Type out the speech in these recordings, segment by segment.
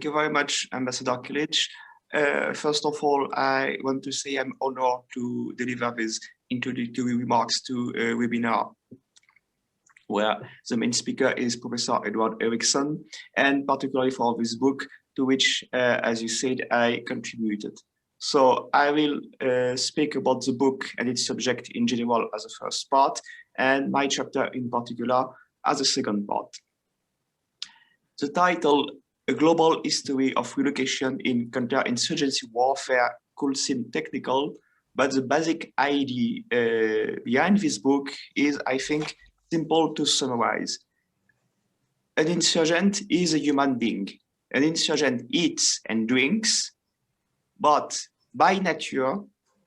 Thank you very much, Ambassador Kilic. First of all, I want to say I'm honored to deliver these introductory remarks to a webinar where the main speaker is Professor Edward Erickson, and particularly for this book, to which, as you said, I contributed. So I will speak about the book and its subject in general as a first part, and my chapter in particular as a second part. The title, A Global History of Relocation in Counterinsurgency Warfare, could seem technical, but the basic idea behind this book is, I think, simple to summarize. An insurgent is a human being. An insurgent eats and drinks, but by nature,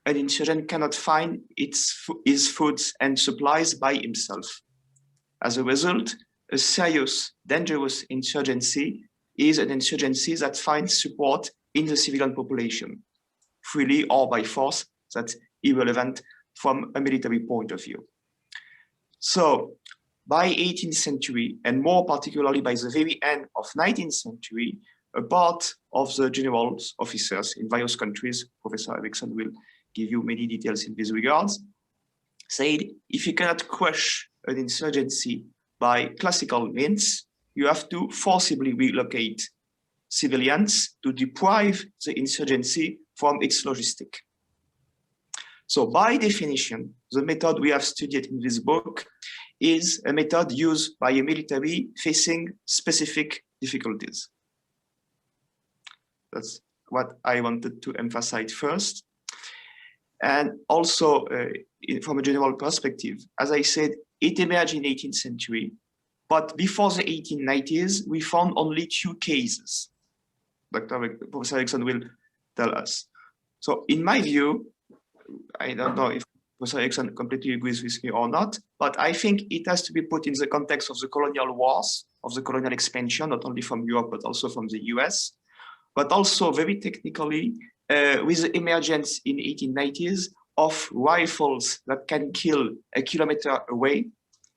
an insurgent cannot find his foods and supplies by himself. As a result, a serious, dangerous insurgency is an insurgency that finds support in the civilian population, freely or by force. That's irrelevant from a military point of view. So by 18th century, and more particularly by the very end of 19th century, a part of the generals, officers in various countries, Professor Erickson will give you many details in these regards, said, if you cannot crush an insurgency by classical means, you have to forcibly relocate civilians to deprive the insurgency from its logistic. So by definition, the method we have studied in this book is a method used by a military facing specific difficulties. That's what I wanted to emphasize first. And also from a general perspective, as I said, it emerged in 18th century, but before the 1890s, we found only 2 cases. Professor Erickson will tell us. So in my view, I don't know if Professor Erickson completely agrees with me or not, but I think it has to be put in the context of the colonial wars, of the colonial expansion, not only from Europe, but also from the US, but also very technically with the emergence in 1890s of rifles that can kill a kilometer away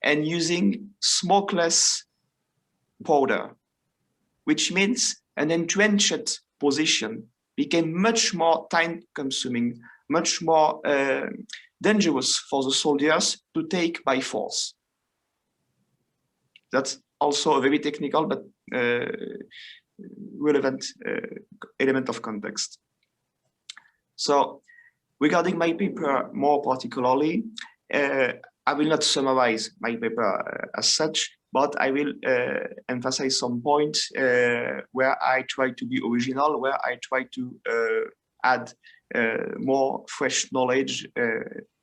and using smokeless powder, which means an entrenched position became much more time-consuming, much more dangerous for the soldiers to take by force. That's also a very technical but relevant element of context. So regarding my paper more particularly, I will not summarize my paper as such, but I will emphasize some points where I try to be original, where I try to add more fresh knowledge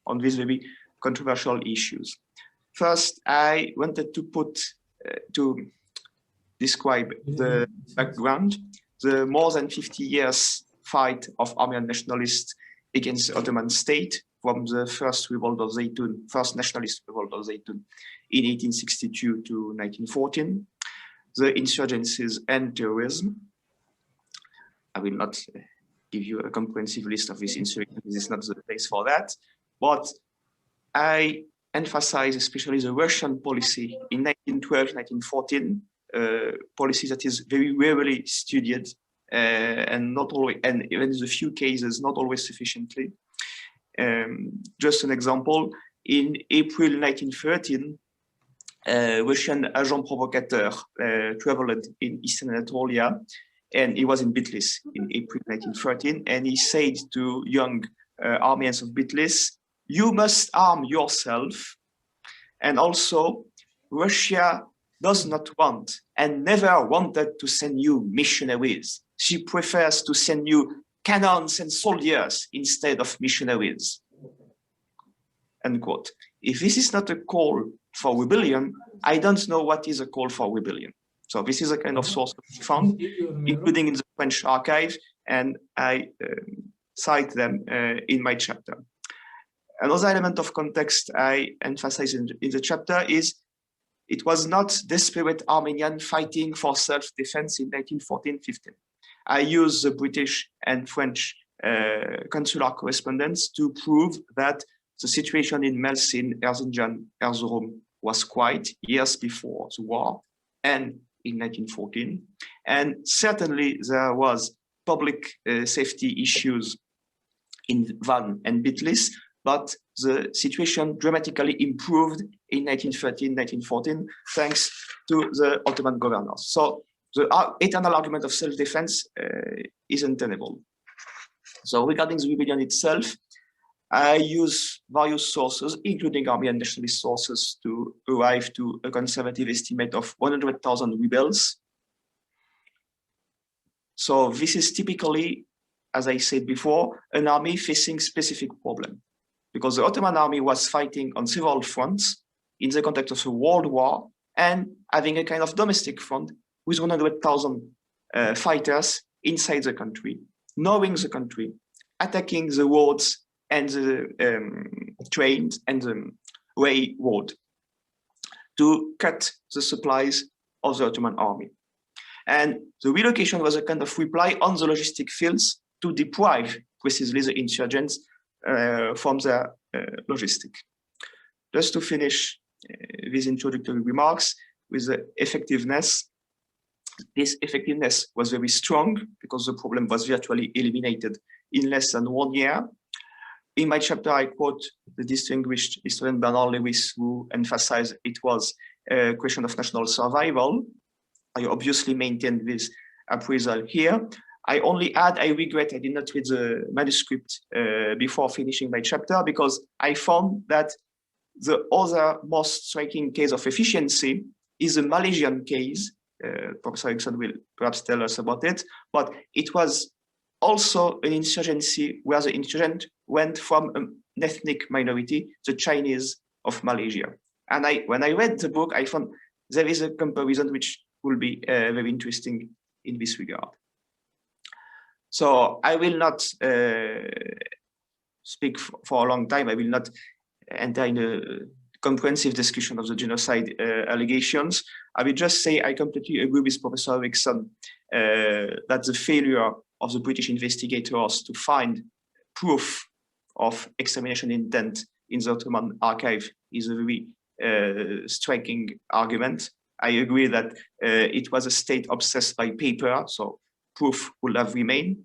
on these very controversial issues. First, I wanted to describe the background, the more than 50 years fight of Armenian nationalists against the Ottoman State from the first revolt of Zeytun, first nationalist revolt of Zeytun in 1862 to 1914, the insurgencies and terrorism. I will not give you a comprehensive list of these insurgencies, this is not the place for that, but I emphasize especially the Russian policy in 1912-1914, policy that is very rarely studied and not always, and even in the few cases, not always sufficiently. Just an example, in April 1913, Russian agent provocateur traveled in Eastern Anatolia, and he was in Bitlis in April 1913, and he said to young Armenians of Bitlis, you must arm yourself, and also Russia does not want and never wanted to send you missionaries. She prefers to send you cannons and soldiers instead of missionaries. End quote. If this is not a call for rebellion, I don't know what is a call for rebellion. So this is a kind of source we found, including in the French archive, and I cite them in my chapter. Another element of context I emphasize in the chapter is it was not desperate Armenian fighting for self-defense in 1914-15. I use the British and French consular correspondence to prove that the situation in Mersin, Erzincan, Erzurum was quite years before the war, and in 1914. And certainly there was public safety issues in Van and Bitlis, but the situation dramatically improved in 1913, 1914, thanks to the Ottoman governors. So the eternal argument of self-defense is untenable. So regarding the rebellion itself, I use various sources, including Armenian nationalist sources, to arrive to a conservative estimate of 100,000 rebels. So this is typically, as I said before, an army facing specific problem, because the Ottoman army was fighting on several fronts in the context of a world war and having a kind of domestic front with 100,000 fighters inside the country, knowing the country, attacking the roads and the trains and the railroad to cut the supplies of the Ottoman army. And the relocation was a kind of reply on the logistic fields to deprive precisely the insurgents from their logistic. Just to finish these introductory remarks with the effectiveness, this effectiveness was very strong because the problem was virtually eliminated in less than 1 year. In my chapter, I quote the distinguished historian Bernard Lewis, who emphasized it was a question of national survival. I obviously maintained this appraisal here. I only add, I regret I did not read the manuscript before finishing my chapter, because I found that the other most striking case of efficiency is a Malaysian case. Professor Erickson will perhaps tell us about it, but it was also an insurgency where the insurgent went from an ethnic minority, the Chinese of Malaysia. And when I read the book, I found there is a comparison which will be very interesting in this regard. So I will not speak for a long time. I will not enter in a comprehensive discussion of the genocide allegations. I will just say I completely agree with Professor Erickson that the failure of the British investigators to find proof of extermination intent in the Ottoman archive is a very striking argument. I agree that it was a state obsessed by paper, so proof would have remained.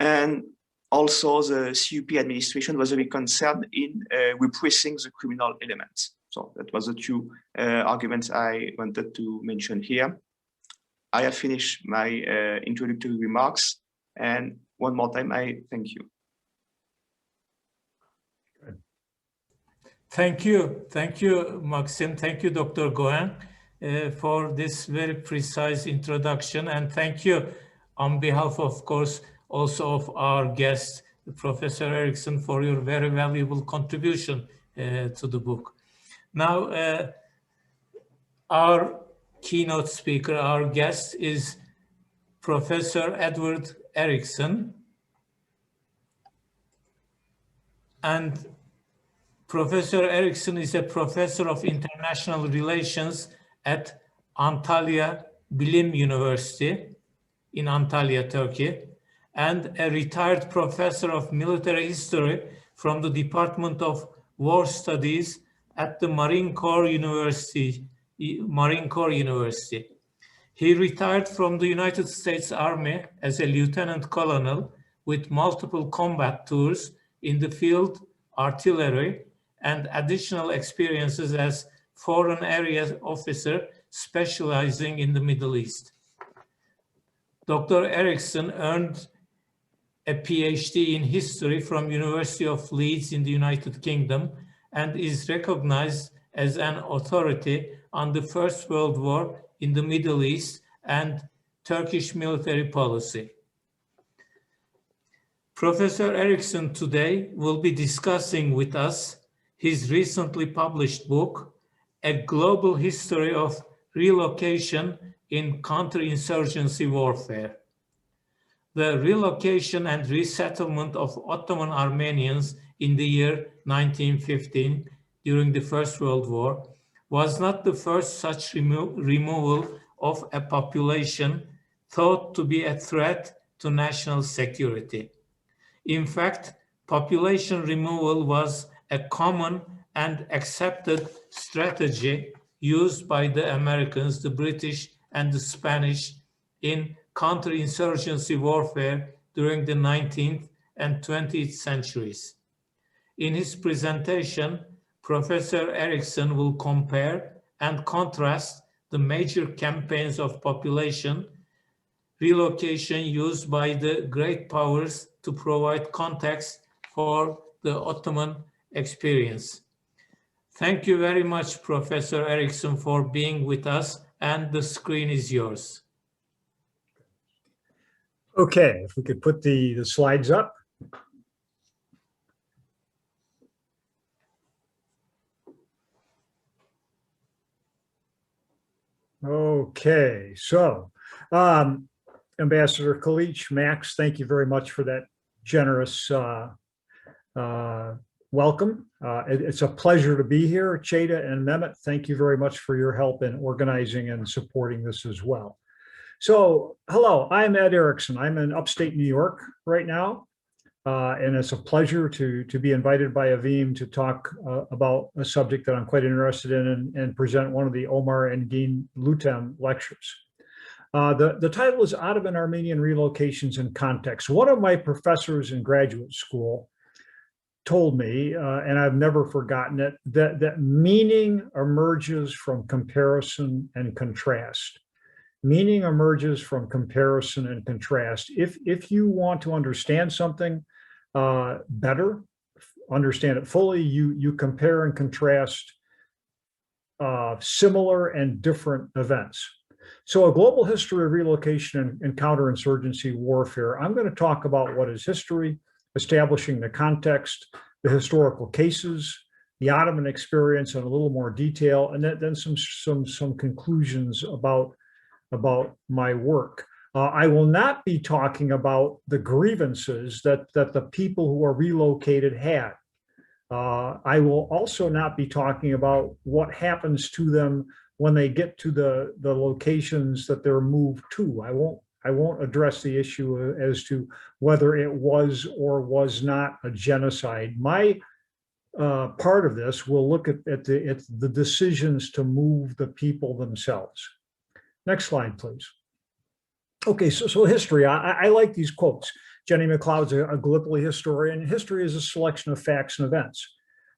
And also the CUP administration was very concerned in repressing the criminal elements. So that was the two arguments I wanted to mention here. I have finished my introductory remarks, and one more time, I thank you. Thank you, Maxime. Thank you, Dr. Gauin, for this very precise introduction, and thank you on behalf, of course, also of our guest, Professor Erickson, for your very valuable contribution to the book. Now, our keynote speaker, our guest, is Professor Edward Erickson. And Professor Erickson is a professor of international relations at Antalya Bilim University in Antalya, Turkey, and a retired professor of military history from the Department of War Studies at the Marine Corps University. He retired from the United States Army as a lieutenant colonel with multiple combat tours in the field, artillery, and additional experiences as foreign area officer specializing in the Middle East. Dr. Erickson earned a PhD in history from University of Leeds in the United Kingdom and is recognized as an authority on the First World War in the Middle East and Turkish military policy. Professor Erickson today will be discussing with us his recently published book, A Global History of Relocation in Counterinsurgency Warfare. The relocation and resettlement of Ottoman Armenians in the year 1915 during the First World War was not the first such removal of a population thought to be a threat to national security. In fact, population removal was a common and accepted strategy used by the Americans, the British, and the Spanish in counterinsurgency warfare during the 19th and 20th centuries. In his presentation, Professor Erickson will compare and contrast the major campaigns of population relocation used by the great powers to provide context for the Ottoman experience. Thank you very much, Professor Erickson, for being with us, and the screen is yours. Okay, if we could put the slides up. Okay, so Ambassador Kalic, Max, thank you very much for that generous welcome. It's a pleasure to be here. Cheda and Mehmet, thank you very much for your help in organizing and supporting this as well. So, hello, I'm Ed Erickson. I'm in upstate New York right now, and it's a pleasure to be invited by Avim to talk about a subject that I'm quite interested in and present one of the Ömer Engin Lütem lectures. The title is Ottoman-Armenian Relocations in Context. One of my professors in graduate school told me, and I've never forgotten it, that meaning emerges from comparison and contrast. Meaning emerges from comparison and contrast. If you want to understand something better, understand it fully, you compare and contrast similar and different events. So a global history of relocation and counterinsurgency warfare. I'm going to talk about what is history, establishing the context, the historical cases, the Ottoman experience in a little more detail, and then some conclusions about my work. I will not be talking about the grievances that the people who are relocated had. I will also not be talking about what happens to them when they get to the locations that they're moved to. I won't address the issue as to whether it was or was not a genocide. My part of this will look at the decisions to move the people themselves. Next slide, please. Okay, so history. I like these quotes. Jenny McLeod's a Gallipoli historian. History is a selection of facts and events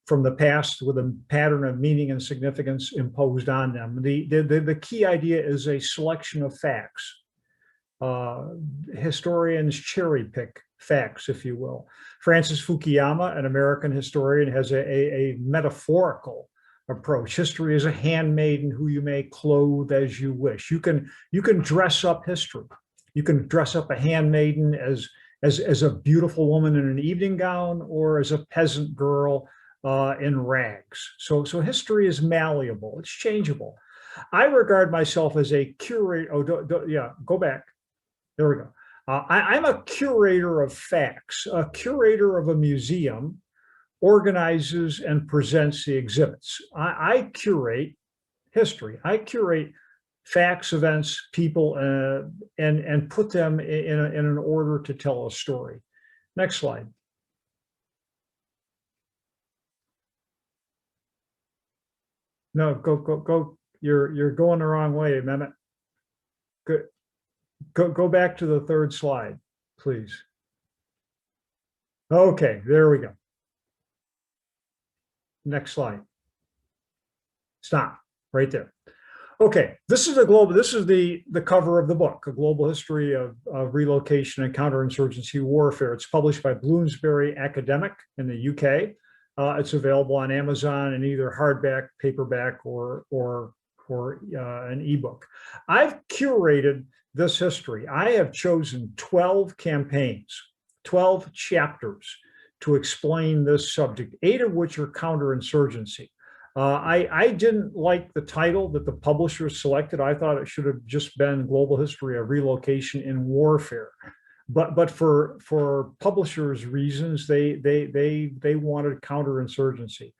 from the past with a pattern of meaning and significance imposed on them. The key idea is a selection of facts. Historians cherry pick facts, if you will. Francis Fukuyama, an American historian, has a metaphorical approach. History is a handmaiden who you may clothe as you wish. You can dress up history. You can dress up a handmaiden as a beautiful woman in an evening gown or as a peasant girl in rags. So history is malleable. It's changeable. I regard myself as a curator. Oh, yeah, go back. There we go. I'm a curator of facts. A curator of a museum organizes and presents the exhibits. I curate history. I curate facts, events, people, and put them in an order to tell a story. Next slide. No, go. You're going the wrong way, Mehmet. Good. Go back to the third slide, please. Okay, there we go. Next slide. Stop right there. Okay, this is the cover of the book, A Global History of Relocation and Counterinsurgency Warfare. It's published by Bloomsbury Academic in the UK. It's available on Amazon in either hardback, paperback, or an ebook. I've curated this history. I have chosen 12 campaigns, 12 chapters to explain this subject, 8 of which are counterinsurgency. I didn't like the title that the publishers selected. I thought it should have just been Global History of Relocation in Warfare. But for publishers' reasons, they wanted counterinsurgency.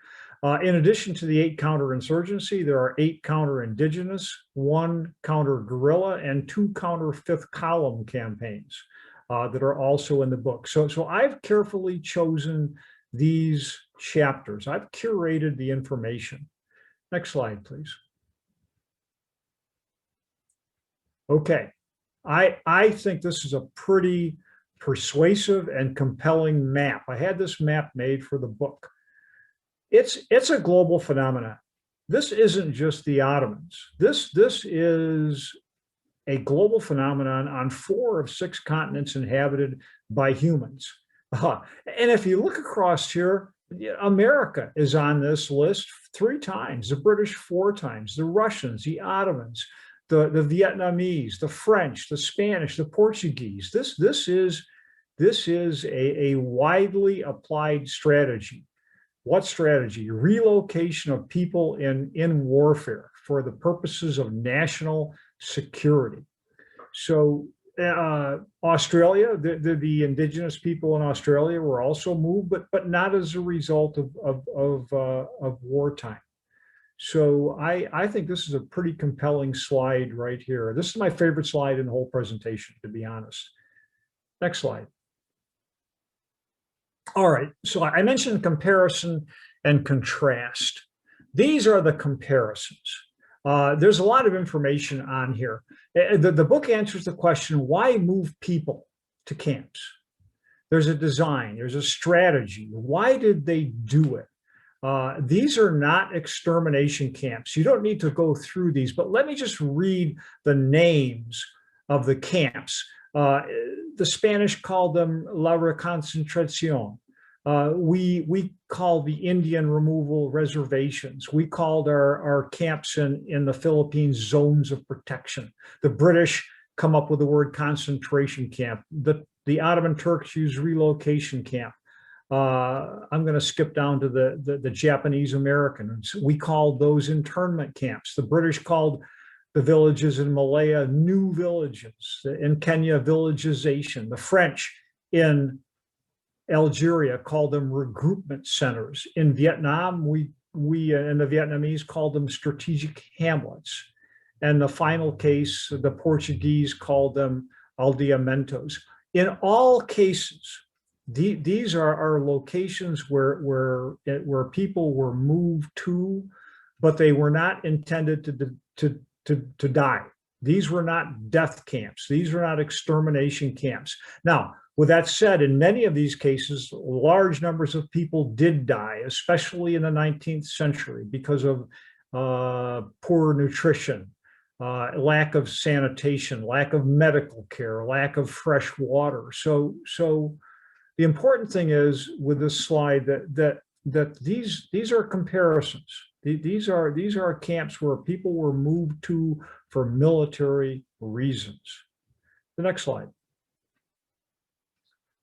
In addition to the 8 counterinsurgency, there are 8 counter-indigenous, 1 counter-guerrilla, and 2 counter-fifth column campaigns that are also in the book. So I've carefully chosen these chapters. I've curated the information. Next slide, please. Okay, I think this is a pretty persuasive and compelling map. I had this map made for the book. It's a global phenomenon. This isn't just the Ottomans. This is a global phenomenon on 4 of 6 continents inhabited by humans. And if you look across here, America is on this list 3 times, the British 4 times, the Russians, the Ottomans, the Vietnamese, the French, the Spanish, the Portuguese. This is a widely applied strategy. What strategy? Relocation of people in warfare for the purposes of national security. So Australia, the indigenous people in Australia were also moved, but not as a result of wartime. So I think this is a pretty compelling slide right here. This is my favorite slide in the whole presentation, to be honest. Next slide. All right, so I mentioned comparison and contrast. These are the comparisons. There's a lot of information on here. The book answers the question, why move people to camps? There's a design, there's a strategy. Why did they do it? These are not extermination camps. You don't need to go through these, but let me just read the names of the camps. The Spanish called them La Reconcentración. We call the Indian removal reservations. We called our camps in the Philippines zones of protection. The British come up with the word concentration camp. The Ottoman Turks use relocation camp. I'm going to skip down to the Japanese Americans. We called those internment camps. The British called the villages in Malaya new villages. In Kenya, villagization. The French in Algeria called them regroupment centers. In Vietnam, we and the Vietnamese called them strategic hamlets. And the final case, the Portuguese called them aldeamentos. In all cases, these are locations where people were moved to, but they were not intended to die. These were not death camps. These were not extermination camps. Now, with that said, in many of these cases, large numbers of people did die, especially in the 19th century, because of poor nutrition, lack of sanitation, lack of medical care, lack of fresh water. So the important thing is with this slide that these are comparisons. These are camps where people were moved to for military reasons. The next slide.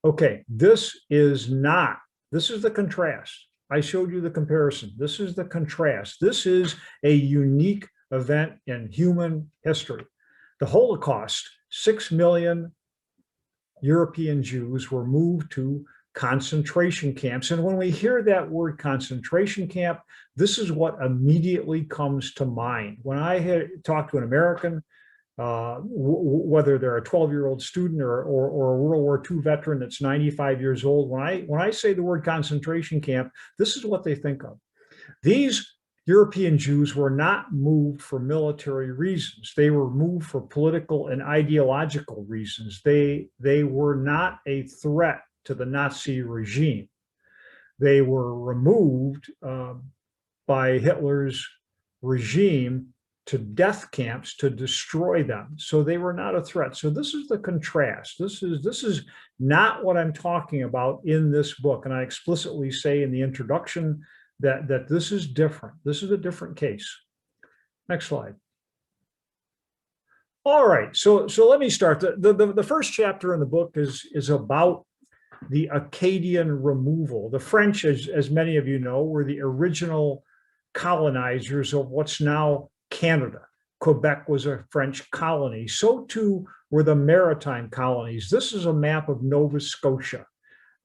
Okay, this is the contrast. I showed you the comparison. This is the contrast. This is a unique event in human history. The Holocaust, 6 million European Jews were moved to concentration camps. And when we hear that word concentration camp, this is what immediately comes to mind. When I had talked to an American, whether they're a 12-year-old student or a World War II veteran that's 95 years old, when I say the word concentration camp, this is what they think of. These European Jews were not moved for military reasons. They were moved for political and ideological reasons. They were not a threat to the Nazi regime. They were removed by Hitler's regime to death camps to destroy them. So they were not a threat. So this is the contrast. This is not what I'm talking about in this book. And I explicitly say in the introduction that this is different. This is a different case. Next slide. All right, so let me start. The first chapter in the book is about the Acadian removal. The French, as many of you know, were the original colonizers of what's now Canada. Quebec was a French colony. So too were the maritime colonies. This is a map of Nova Scotia,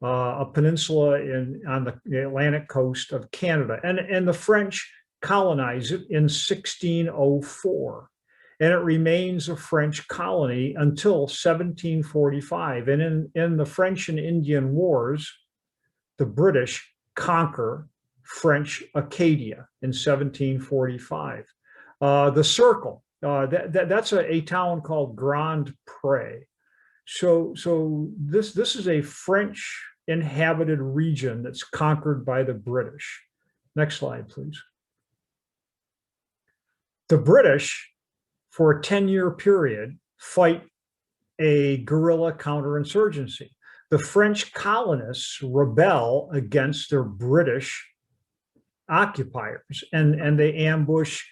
a peninsula on the Atlantic coast of Canada. And the French colonized it in 1604. And it remains a French colony until 1745. And in the French and Indian Wars, the British conquer French Acadia in 1745. The circle That's a town called Grand Pre. So this is a French inhabited region that's conquered by the British. Next slide, please. The British, for a 10-year period, fight a guerrilla counterinsurgency. The French colonists rebel against their British occupiers, and they ambush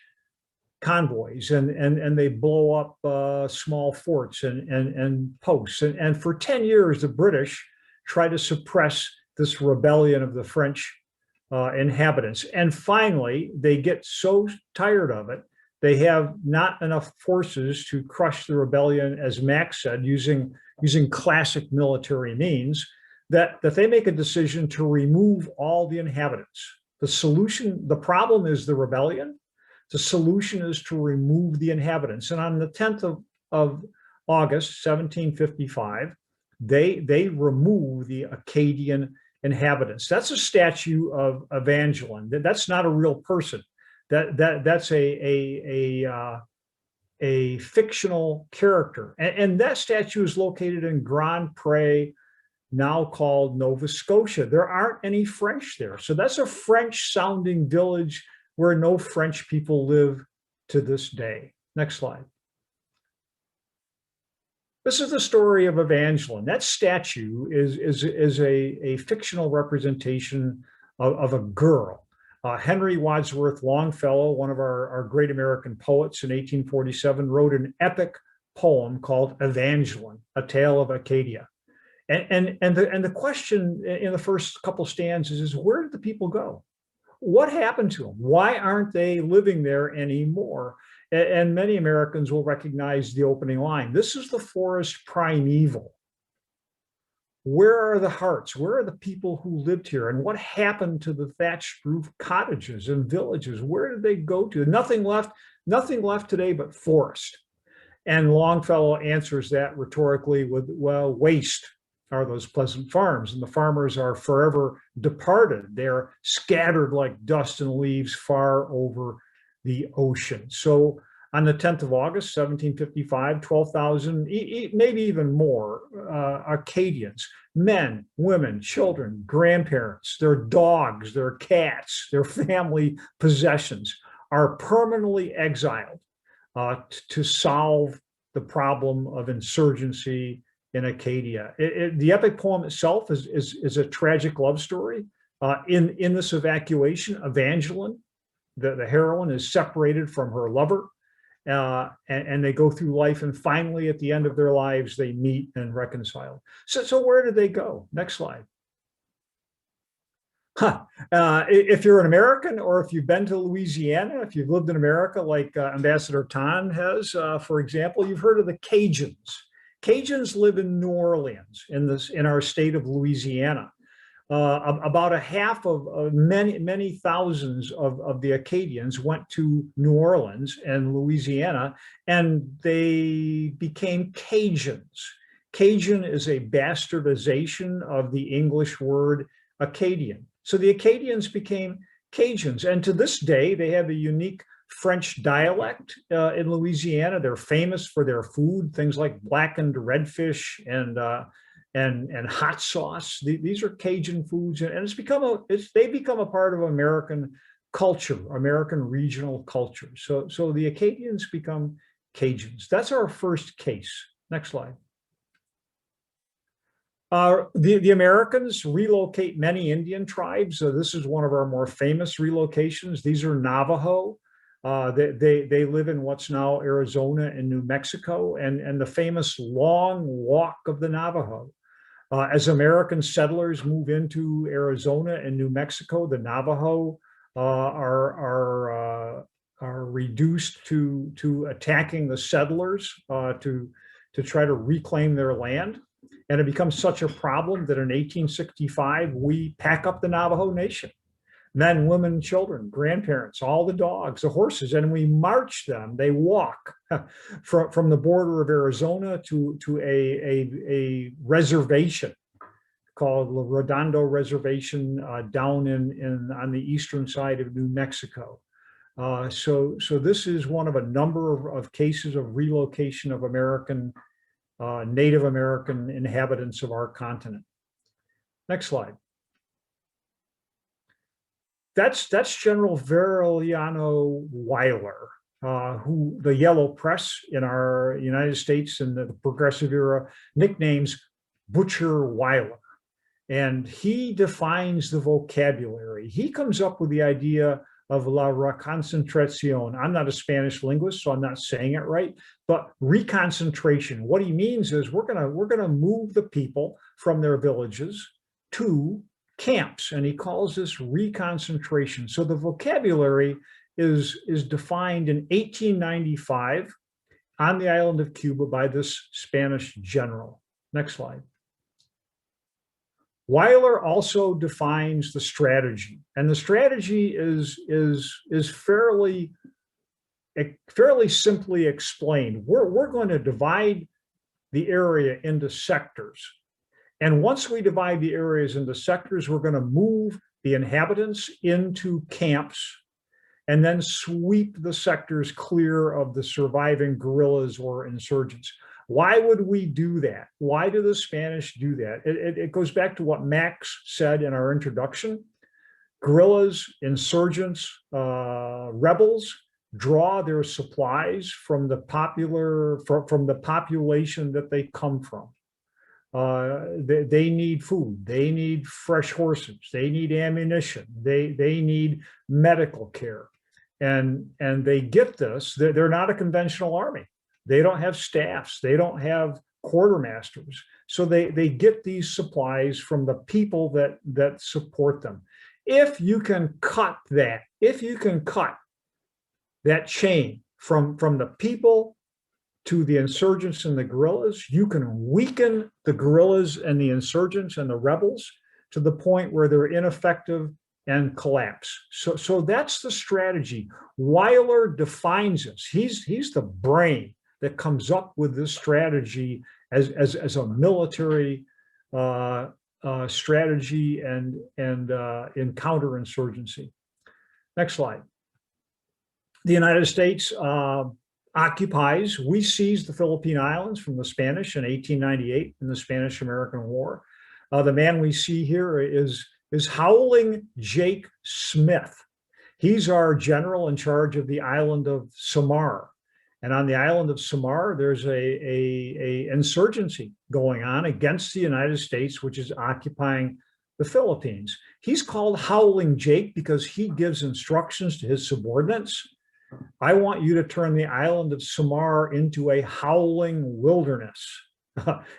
convoys, and they blow up small forts and posts. And for 10 years, the British try to suppress this rebellion of the French inhabitants. And finally, they get so tired of it, they have not enough forces to crush the rebellion, as Max said, using classic military means, that they make a decision to remove all the inhabitants. The problem is the rebellion. The solution is to remove the inhabitants. And on the 10th of August, 1755, they remove the Acadian inhabitants. That's a statue of Evangeline. That's not a real person. That's a fictional character. And that statue is located in Grand Pre, now called Nova Scotia. There aren't any French there. So that's a French sounding village where no French people live to this day. Next slide. This is the story of Evangeline. That statue is a fictional representation of a girl. Henry Wadsworth Longfellow, one of our great American poets in 1847, wrote an epic poem called Evangeline, A Tale of Acadia. And the question in the first couple stanzas is, where did the people go? What happened to them? Why aren't they living there anymore? And many Americans will recognize the opening line. This is the forest primeval. Where are the hearts? Where are the people who lived here? And what happened to the thatched roof cottages and villages? Where did they go to? Nothing left today but forest. And Longfellow answers that rhetorically with, well, waste are those pleasant farms, and the farmers are forever departed. They're scattered like dust and leaves far over the ocean. So on the 10th of August, 1755, 12,000, maybe even more, Acadians, men, women, children, grandparents, their dogs, their cats, their family possessions are permanently exiled to solve the problem of insurgency in Acadia. The epic poem itself is a tragic love story. In this evacuation, Evangeline, the heroine, is separated from her lover, and they go through life, and finally at the end of their lives they meet and reconcile. So where did they go? Next slide. If you're an American, or if you've been to Louisiana, if you've lived in America like Ambassador Tan has, for example, you've heard of the Cajuns. Cajuns live in New Orleans, in our state of Louisiana. About a half of many thousands of the Acadians went to New Orleans and Louisiana, and they became Cajuns. Cajun is a bastardization of the English word Acadian. So the Acadians became Cajuns, and to this day they have a unique French dialect in Louisiana. They're famous for their food, things like blackened redfish and hot sauce. These are Cajun foods, and they've become a part of American culture, American regional culture. So the Acadians become Cajuns. That's our first case. Next slide. The Americans relocate many Indian tribes. This is one of our more famous relocations. These are Navajo. They live in what's now Arizona and New Mexico, and the famous Long Walk of the Navajo. As American settlers move into Arizona and New Mexico, the Navajo are reduced to attacking the settlers to try to reclaim their land. And it becomes such a problem that in 1865, we pack up the Navajo Nation. Men, women, children, grandparents, all the dogs, the horses, and we march them. They walk from the border of Arizona to a reservation called La Redondo Reservation down on the eastern side of New Mexico. So this is one of a number of cases of relocation of Native American inhabitants of our continent. Next slide. That's General Verigliano Weyler, who the Yellow Press in our United States in the Progressive era nicknames Butcher Weyler. And he defines the vocabulary. He comes up with the idea of la reconcentración. I'm not a Spanish linguist, so I'm not saying it right, but reconcentration. What he means is we're gonna move the people from their villages to camps, and he calls this reconcentration. So the vocabulary is defined in 1895 on the island of Cuba by this Spanish general. Next slide. Weyler also defines the strategy, and the strategy is fairly simply explained. We're going to divide the area into sectors. And once we divide the areas into sectors, we're going to move the inhabitants into camps and then sweep the sectors clear of the surviving guerrillas or insurgents. Why would we do that? Why do the Spanish do that? It goes back to what Max said in our introduction. Guerrillas, insurgents, rebels draw their supplies from the population that they come from. They need food, they need fresh horses, they need ammunition, they need medical care. And they get this. They're not a conventional army. They don't have staffs, they don't have quartermasters. So they get these supplies from the people that support them. If you can cut that, chain from the people to the insurgents and the guerrillas, you can weaken the guerrillas and the insurgents and the rebels to the point where they're ineffective and collapse. So that's the strategy. Weyler defines this. He's the brain that comes up with this strategy as a military strategy and in counterinsurgency. Next slide. The United States occupies, we seized the Philippine Islands from the Spanish in 1898 in the Spanish-American War. The man we see here is Howling Jake Smith. He's our general in charge of the island of Samar. And on the island of Samar, there's a insurgency going on against the United States, which is occupying the Philippines. He's called Howling Jake because he gives instructions to his subordinates. I want you to turn the island of Samar into a howling wilderness.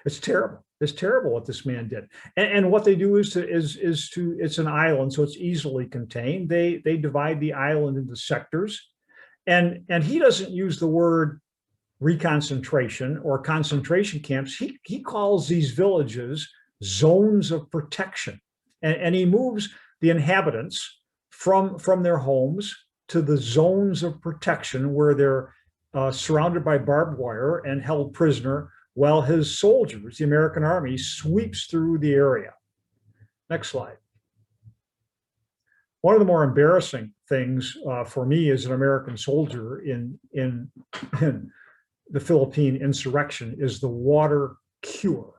It's terrible. It's terrible what this man did. And what they do is it's an island, so it's easily contained. They divide the island into sectors. And he doesn't use the word reconcentration or concentration camps. He calls these villages zones of protection. And he moves the inhabitants from their homes to the zones of protection where they're surrounded by barbed wire and held prisoner while his soldiers, the American Army, sweeps through the area. Next slide. One of the more embarrassing things for me as an American soldier in the Philippine insurrection is the water cure.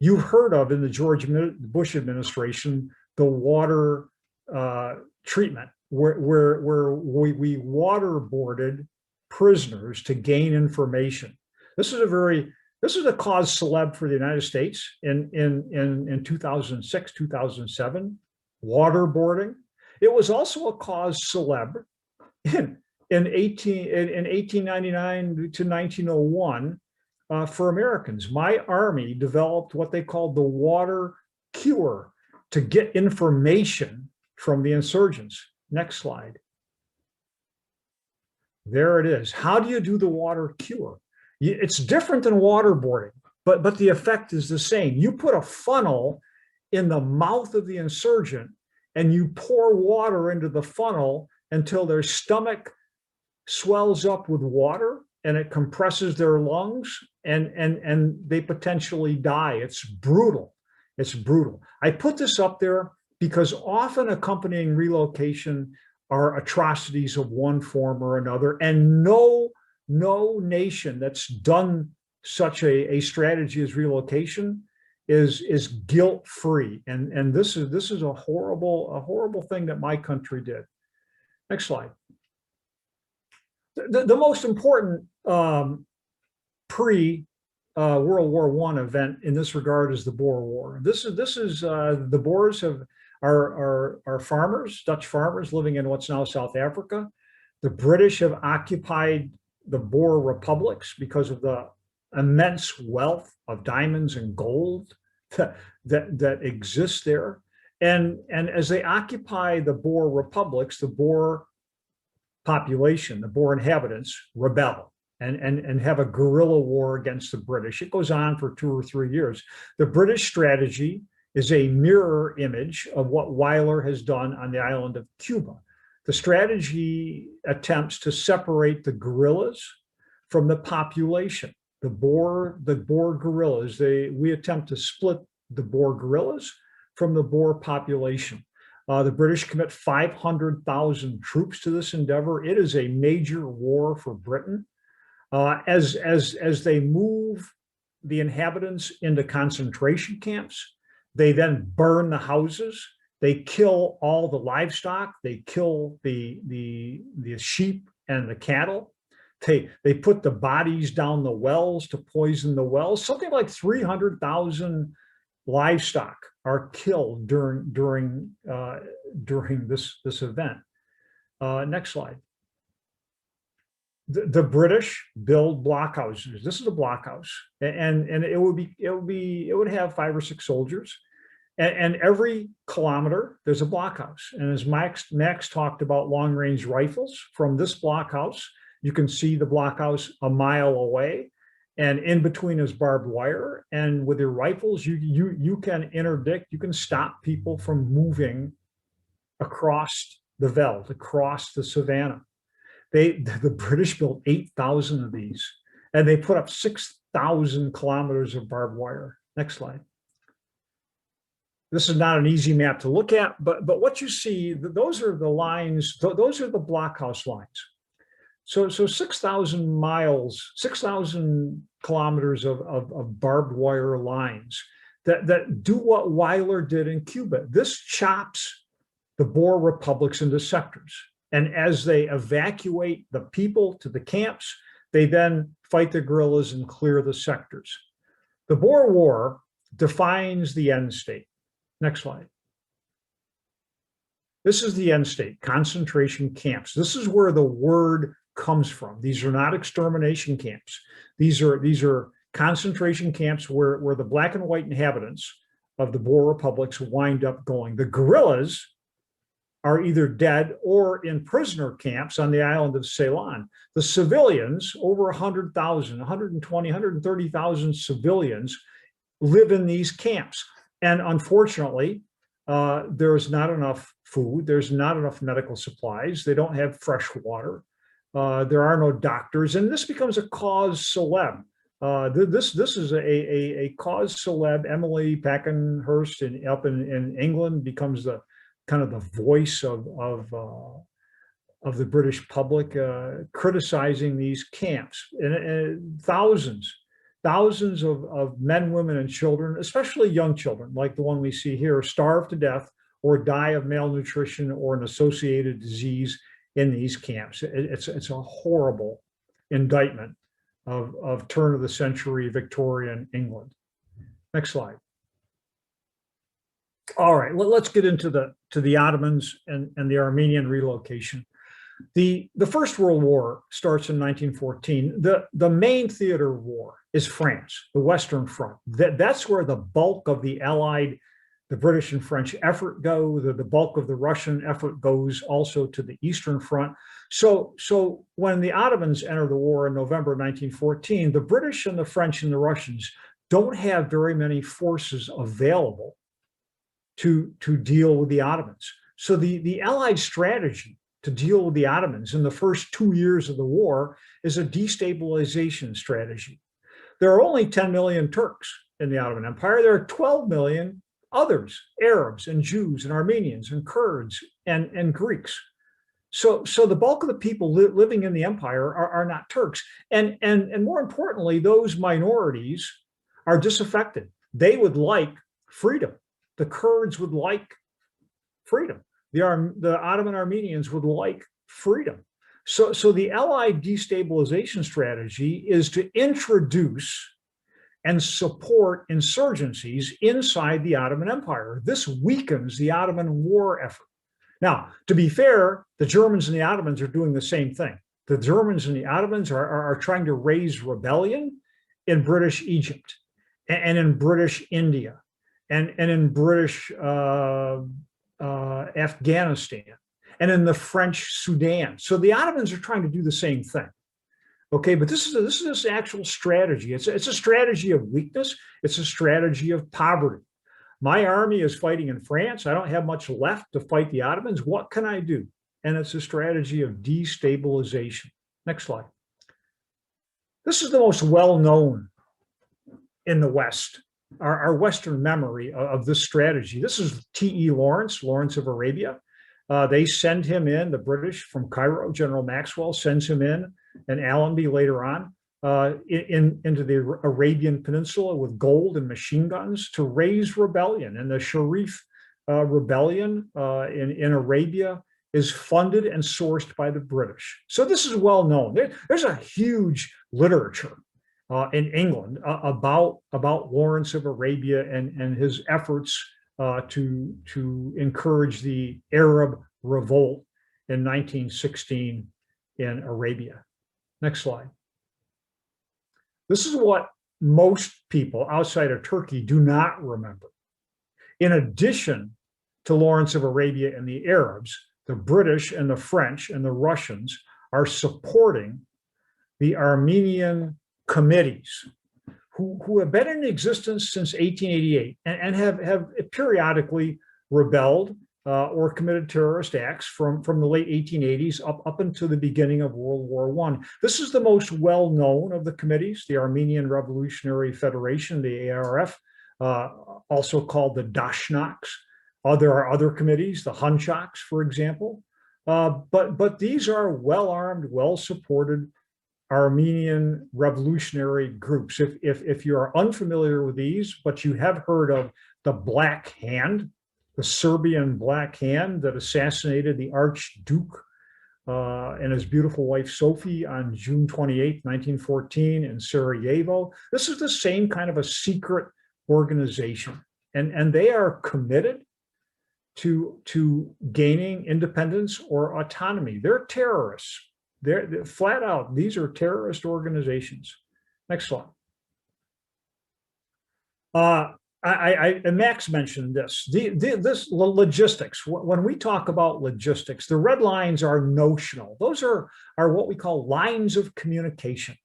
You heard of in the George Bush administration, the water treatment, where we waterboarded prisoners to gain information. This is a cause célèbre for the United States in 2006, 2007, waterboarding. It was also a cause célèbre in 1899 to 1901 for Americans. My army developed what they called the water cure to get information from the insurgents. Next slide. There it is. How do you do the water cure? It's different than waterboarding, but the effect is the same. You put a funnel in the mouth of the insurgent and you pour water into the funnel until their stomach swells up with water and it compresses their lungs and they potentially die. It's brutal. It's brutal. I put this up there because often accompanying relocation are atrocities of one form or another, and no nation that's done such a strategy as relocation is guilt-free. And this is a horrible thing that my country did. Next slide. The most important pre-World War I event in this regard is the Boer War. This is the Boers are farmers, Dutch farmers living in what's now South Africa. The British have occupied the Boer republics because of the immense wealth of diamonds and gold that exists there. And as they occupy the Boer republics, the Boer population, the Boer inhabitants rebel and have a guerrilla war against the British. It goes on for 2 or 3 years. The British strategy is a mirror image of what Weyler has done on the island of Cuba. The strategy attempts to separate the guerrillas from the population. The Boer guerrillas, we attempt to split the Boer guerrillas from the Boer population. The British commit 500,000 troops to this endeavor. It is a major war for Britain. As they move the inhabitants into concentration camps, they then burn the houses. They kill all the livestock. They kill the sheep and the cattle. They put the bodies down the wells to poison the wells. Something like 300,000 livestock are killed during this event. Next slide. The British build blockhouses. This is a blockhouse, and it would have 5 or 6 soldiers, and every kilometer there's a blockhouse. And as Max talked about long-range rifles, from this blockhouse you can see the blockhouse a mile away, and in between is barbed wire. And with your rifles, you can interdict, you can stop people from moving across the veldt, across the savannah. The British built 8,000 of these, and they put up 6,000 kilometers of barbed wire. Next slide. This is not an easy map to look at, but what you see, those are the lines, those are the blockhouse lines. So 6,000 miles, 6,000 kilometers of barbed wire lines that do what Weyler did in Cuba. This chops the Boer republics into sectors. And as they evacuate the people to the camps, they then fight the guerrillas and clear the sectors. The Boer War defines the end state. Next slide. This is the end state, concentration camps. This is where the word comes from. These are not extermination camps. These are concentration camps where the black and white inhabitants of the Boer republics wind up going. The guerrillas are either dead or in prisoner camps on the island of Ceylon. The civilians, over 100,000, 120, 130,000 civilians live in these camps. And unfortunately, there's not enough food. There's not enough medical supplies. They don't have fresh water. There are no doctors. And this becomes a cause célèbre. This is a cause célèbre. Emily Packenhurst up in England becomes the kind of the voice of the British public, criticizing these camps. And thousands of men, women, and children, especially young children, like the one we see here, starve to death or die of malnutrition or an associated disease in these camps. It's a horrible indictment of turn of the century Victorian England. Next slide. All right, let's get into the Ottomans and the Armenian relocation. The First World War starts in 1914. The main theater of war is France, the Western Front. That's where the bulk of the Allied, the British and French effort go. The bulk of the Russian effort goes also to the Eastern Front. So when the Ottomans enter the war in November 1914, the British and the French and the Russians don't have very many forces available to deal with the Ottomans. So the Allied strategy to deal with the Ottomans in the first 2 years of the war is a destabilization strategy. There are only 10 million Turks in the Ottoman Empire. There are 12 million others, Arabs and Jews and Armenians and Kurds and Greeks. So the bulk of the people living in the empire are not Turks. And more importantly, those minorities are disaffected. They would like freedom. The Kurds would like freedom. The Ottoman Armenians would like freedom. So the Allied destabilization strategy is to introduce and support insurgencies inside the Ottoman Empire. This weakens the Ottoman war effort. Now, to be fair, the Germans and the Ottomans are doing the same thing. The Germans and the Ottomans are trying to raise rebellion in British Egypt and in British India and in British Afghanistan and in the French Sudan. So the Ottomans are trying to do the same thing. Okay, but this is this actual strategy. It's a strategy of weakness. It's a strategy of poverty. My army is fighting in France. I don't have much left to fight the Ottomans. What can I do? And it's a strategy of destabilization. Next slide. This is the most well-known in the West, our Western memory of this strategy. This is T.E. Lawrence of Arabia. They send him in, the British from Cairo, General Maxwell sends him in, and Allenby later on, into the Arabian Peninsula with gold and machine guns to raise rebellion. And the Sharif rebellion in Arabia is funded and sourced by the British. So this is well known. There's a huge literature in England about Lawrence of Arabia and his efforts to encourage the Arab revolt in 1916 in Arabia. Next slide. This is what most people outside of Turkey do not remember. In addition to Lawrence of Arabia and the Arabs, the British and the French and the Russians are supporting the Armenian committees who have been in existence since 1888 and have periodically rebelled or committed terrorist acts from the late 1880s up until the beginning of World War I. This is the most well-known of the committees, the Armenian Revolutionary Federation, the ARF, also called the Dashnaks. There are other committees, the Hunchaks, for example. But these are well-armed, well-supported Armenian revolutionary groups. If you are unfamiliar with these, but you have heard of the Black Hand, the Serbian Black Hand that assassinated the Archduke and his beautiful wife Sophie on June 28, 1914 in Sarajevo. This is the same kind of a secret organization. And they are committed to gaining independence or autonomy. They're terrorists. They're flat out, these are terrorist organizations. Next slide. And Max mentioned this, this logistics. When we talk about logistics, the red lines are notional. Those are what we call lines of communication.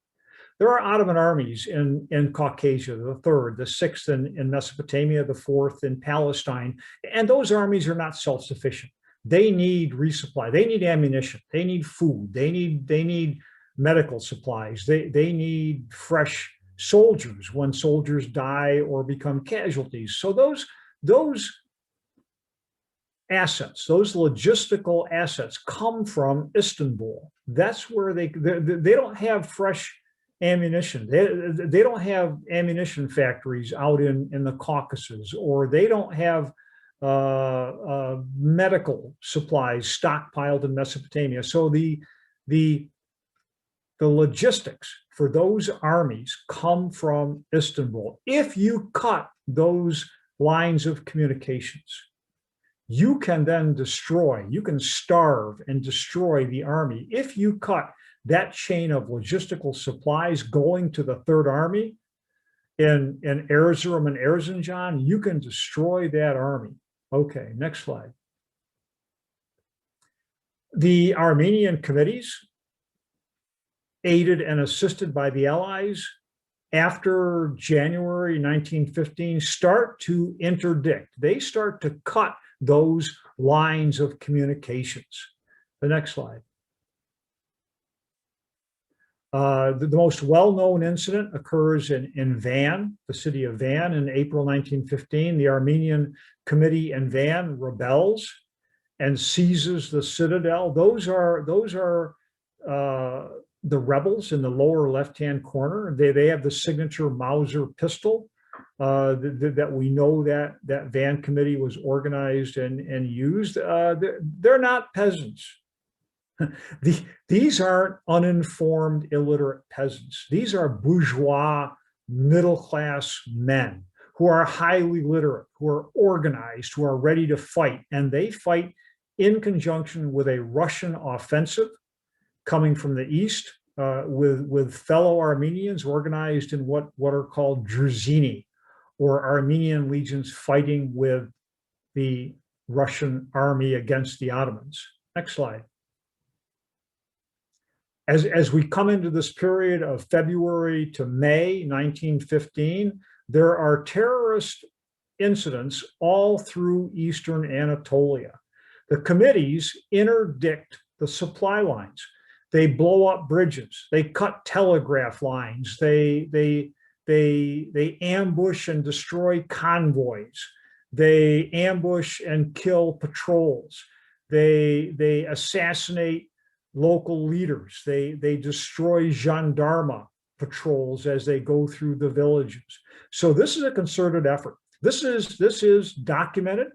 There are Ottoman armies in Caucasia, the 3rd, the 6th in Mesopotamia, the 4th in Palestine, and those armies are not self-sufficient. They need resupply, they need ammunition, they need food, they need medical supplies, they need fresh soldiers when soldiers die or become casualties. So those assets, those logistical assets come from Istanbul. That's where they don't have fresh ammunition. They don't have ammunition factories out in the Caucasus, or they don't have medical supplies stockpiled in Mesopotamia. So the logistics for those armies come from Istanbul. If you cut those lines of communications, you can then destroy, you can starve and destroy the army. If you cut that chain of logistical supplies going to the 3rd Army in Erzurum and Erzincan, you can destroy that army. Okay, next slide. The Armenian committees, aided and assisted by the Allies, after January 1915, start to interdict. They start to cut those lines of communications. The next slide. The most well-known incident occurs in Van, the city of Van, in April 1915. The Armenian committee in Van rebels and seizes the citadel. Those are the rebels in the lower left-hand corner. They have the signature Mauser pistol that we know that van committee was organized and used. They're not peasants. These aren't uninformed, illiterate peasants. These are bourgeois, middle-class men who are highly literate, who are organized, who are ready to fight. And they fight in conjunction with a Russian offensive coming from the east, with fellow Armenians organized in what are called Druzini, or Armenian legions fighting with the Russian army against the Ottomans. Next slide. As we come into this period of February to May 1915, there are terrorist incidents all through Eastern Anatolia. The committees interdict the supply lines. They blow up bridges. They cut telegraph lines. They ambush and destroy convoys. They ambush and kill patrols. They assassinate local leaders. They destroy gendarme patrols as they go through the villages. So this is a concerted effort. This is documented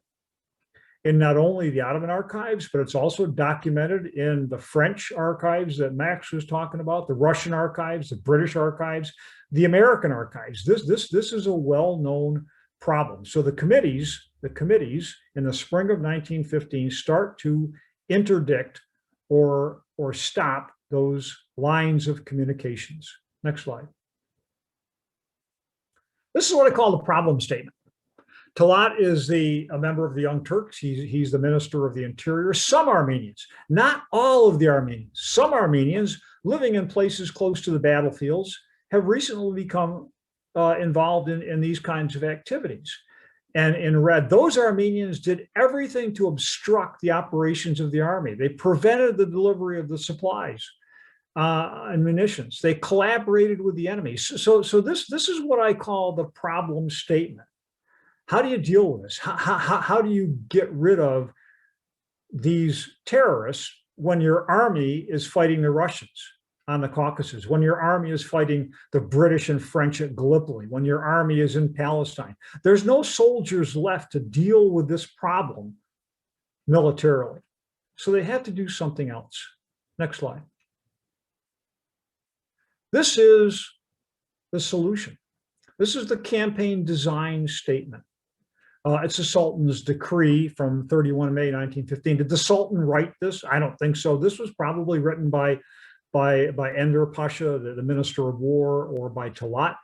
in not only the Ottoman archives, but it's also documented in the French archives that Max was talking about, the Russian archives, the British archives, the American archives. This is a well-known problem. So the committees in the spring of 1915 start to interdict or stop those lines of communications. Next slide. This is what I call the problem statement. Talat is a member of the Young Turks. He's the Minister of the Interior. Some Armenians, not all of the Armenians, some Armenians living in places close to the battlefields have recently become involved in these kinds of activities. And in red, those Armenians did everything to obstruct the operations of the army. They prevented the delivery of the supplies and munitions. They collaborated with the enemy. So this is what I call the problem statement. How do you deal with this? How do you get rid of these terrorists when your army is fighting the Russians on the Caucasus, when your army is fighting the British and French at Gallipoli, when your army is in Palestine? There's no soldiers left to deal with this problem militarily. So they had to do something else. Next slide. This is the solution. This is the campaign design statement. It's the Sultan's decree from 31 May 1915. Did the Sultan write this? I don't think so. This was probably written by Enver Pasha, the Minister of War, or by Talat.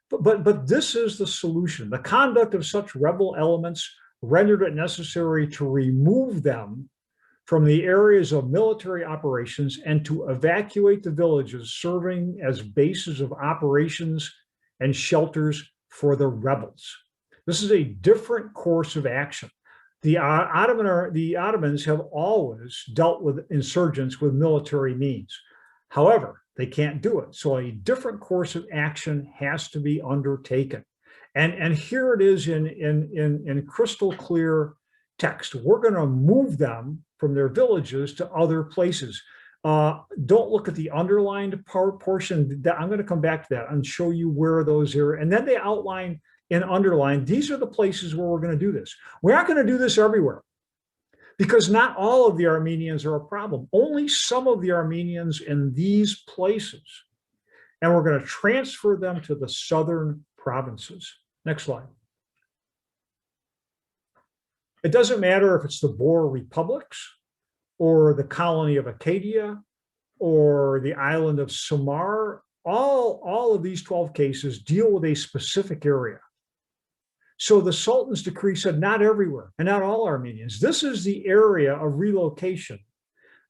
But this is the solution. The conduct of such rebel elements rendered it necessary to remove them from the areas of military operations and to evacuate the villages serving as bases of operations and shelters for the rebels. This is a different course of action. The Ottomans have always dealt with insurgents with military means. However, they can't do it. So a different course of action has to be undertaken. And here it is in crystal clear text. We're going to move them from their villages to other places. Don't look at the underlined portion. I'm going to come back to that and show you where those are. And then they outline in underline, these are the places where we're going to do this. We're not going to do this everywhere, because not all of the Armenians are a problem. Only some of the Armenians in these places. And we're going to transfer them to the southern provinces. Next slide. It doesn't matter if it's the Boer republics or the colony of Acadia or the island of Samar. All of these 12 cases deal with a specific area. So the Sultan's decree said not everywhere and not all Armenians. This is the area of relocation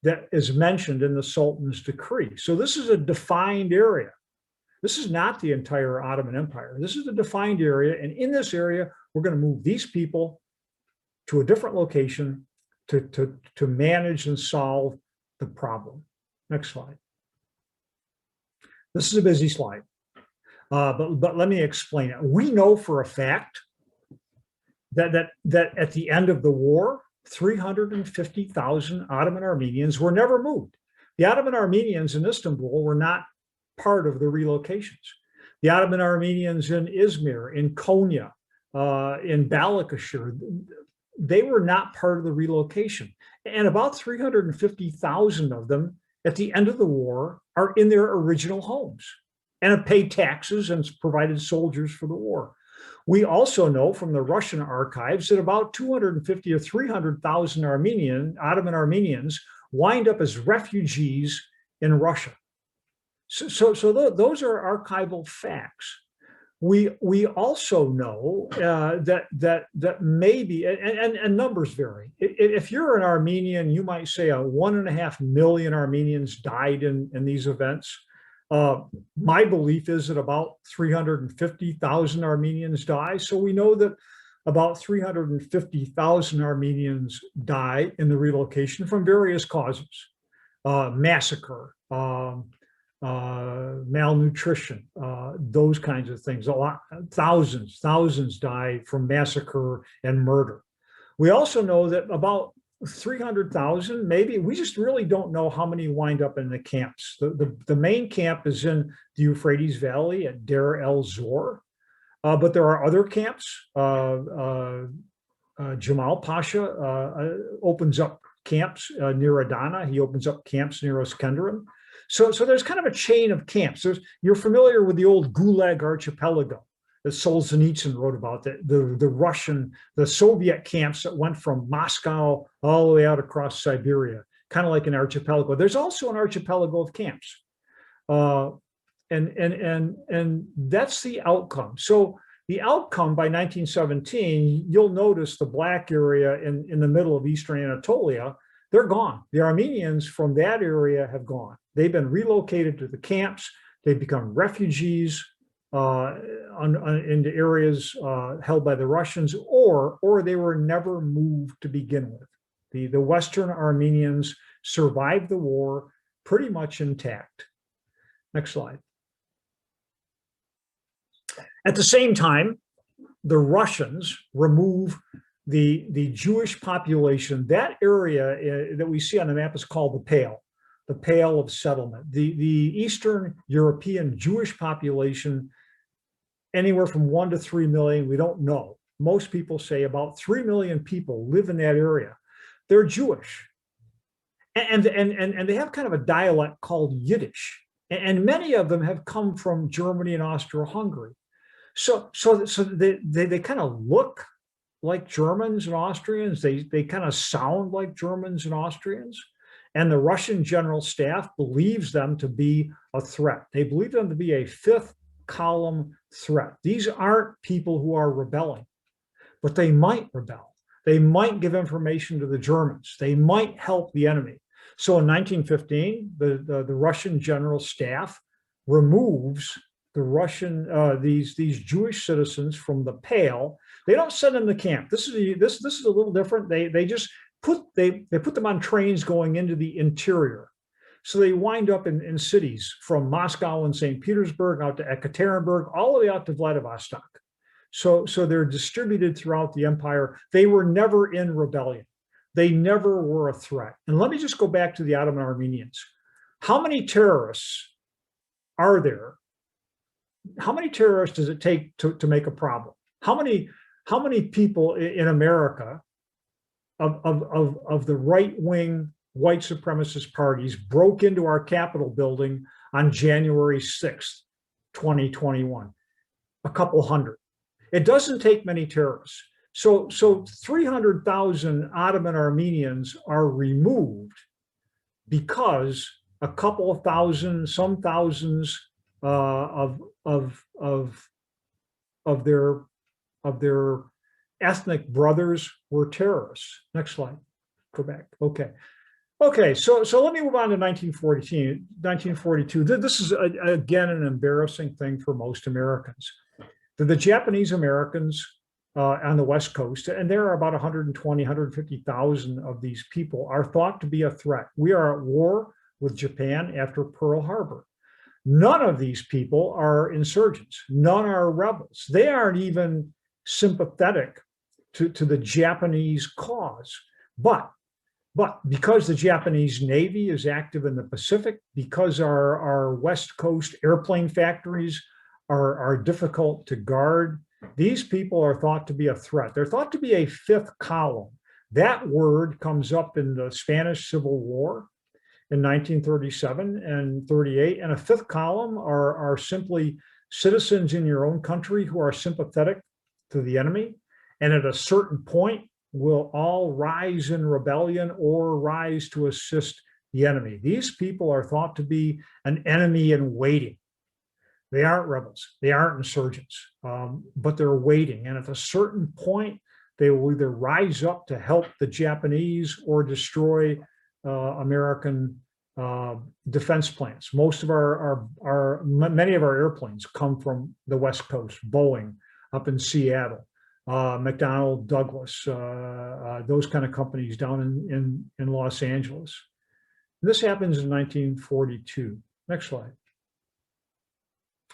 that is mentioned in the Sultan's decree. So this is a defined area. This is not the entire Ottoman Empire. This is a defined area. And in this area, we're going to move these people to a different location to manage and solve the problem. Next slide. This is a busy slide, but let me explain it. We know for a fact that at the end of the war, 350,000 Ottoman Armenians were never moved. The Ottoman Armenians in Istanbul were not part of the relocations. The Ottoman Armenians in Izmir, in Konya, in Balıkesir, they were not part of the relocation. And about 350,000 of them at the end of the war are in their original homes and have paid taxes and provided soldiers for the war. We also know from the Russian archives that about 250 or 300,000 Ottoman Armenians wind up as refugees in Russia. So those are archival facts. We also know that maybe, and numbers vary. If you're an Armenian, you might say 1.5 million Armenians died in these events. My belief is that about 350,000 Armenians die. So we know that about 350,000 Armenians die in the relocation from various causes: massacre, malnutrition, those kinds of things. Thousands die from massacre and murder. We also know that about 300,000, maybe, we just really don't know how many wind up in the camps. The main camp is in the Euphrates Valley at Deir el-Zor, but there are other camps. Jamal Pasha opens up camps near Adana. He opens up camps near Iskenderun. So there's kind of a chain of camps. You're familiar with the old Gulag Archipelago that Solzhenitsyn wrote about, the Soviet camps that went from Moscow all the way out across Siberia, kind of like an archipelago. There's also an archipelago of camps. And that's the outcome. So the outcome by 1917, you'll notice the black area in the middle of Eastern Anatolia, they're gone. The Armenians from that area have gone. They've been relocated to the camps. They've become refugees into areas held by the Russians, or they were never moved to begin with. The Western Armenians survived the war pretty much intact. Next slide. At the same time, the Russians remove the Jewish population. That area that we see on the map is called the Pale of Settlement. The Eastern European Jewish population, anywhere from 1 to 3 million, we don't know. Most people say about 3 million people live in that area. They're Jewish. And they have kind of a dialect called Yiddish. And many of them have come from Germany and Austro-Hungary. So they kind of look like Germans and Austrians. They kind of sound like Germans and Austrians. And the Russian general staff believes them to be a threat. They believe them to be a fifth column threat. These aren't people who are rebelling, but they might rebel. They might give information to the Germans. They might help the enemy. So in 1915, the Russian general staff removes the Russian these Jewish citizens from the Pale. They don't send them to camp. This is a little different. They just put them on trains going into the interior. So they wind up in cities from Moscow and St. Petersburg out to Ekaterinburg, all the way out to Vladivostok. So they're distributed throughout the empire. They were never in rebellion. They never were a threat. And let me just go back to the Ottoman Armenians. How many terrorists are there? How many terrorists does it take to make a problem? How many people in America of the right-wing white supremacist parties broke into our Capitol building on January 6th, 2021? A couple hundred. It doesn't take many terrorists. So 300,000 Ottoman Armenians are removed because a couple of thousand, some thousands of their ethnic brothers were terrorists. Next slide. Go back. Okay. So let me move on to 1942. This is again an embarrassing thing for most Americans. The Japanese Americans on the West Coast, and there are about 120, 150,000 of these people, are thought to be a threat. We are at war with Japan after Pearl Harbor. None of these people are insurgents. None are rebels. They aren't even sympathetic to the Japanese cause. But because the Japanese Navy is active in the Pacific, because our West Coast airplane factories are difficult to guard, these people are thought to be a threat. They're thought to be a fifth column. That word comes up in the Spanish Civil War in 1937 and 38. And a fifth column are simply citizens in your own country who are sympathetic to the enemy. And at a certain point, will all rise in rebellion or rise to assist the enemy. These people are thought to be an enemy in waiting. They aren't rebels, they aren't insurgents, but they're waiting. And at a certain point, they will either rise up to help the Japanese or destroy American defense plants. Most of many of our airplanes come from the West Coast, Boeing up in Seattle, McDonnell Douglas, those kind of companies down in Los Angeles. This happens in 1942. Next slide.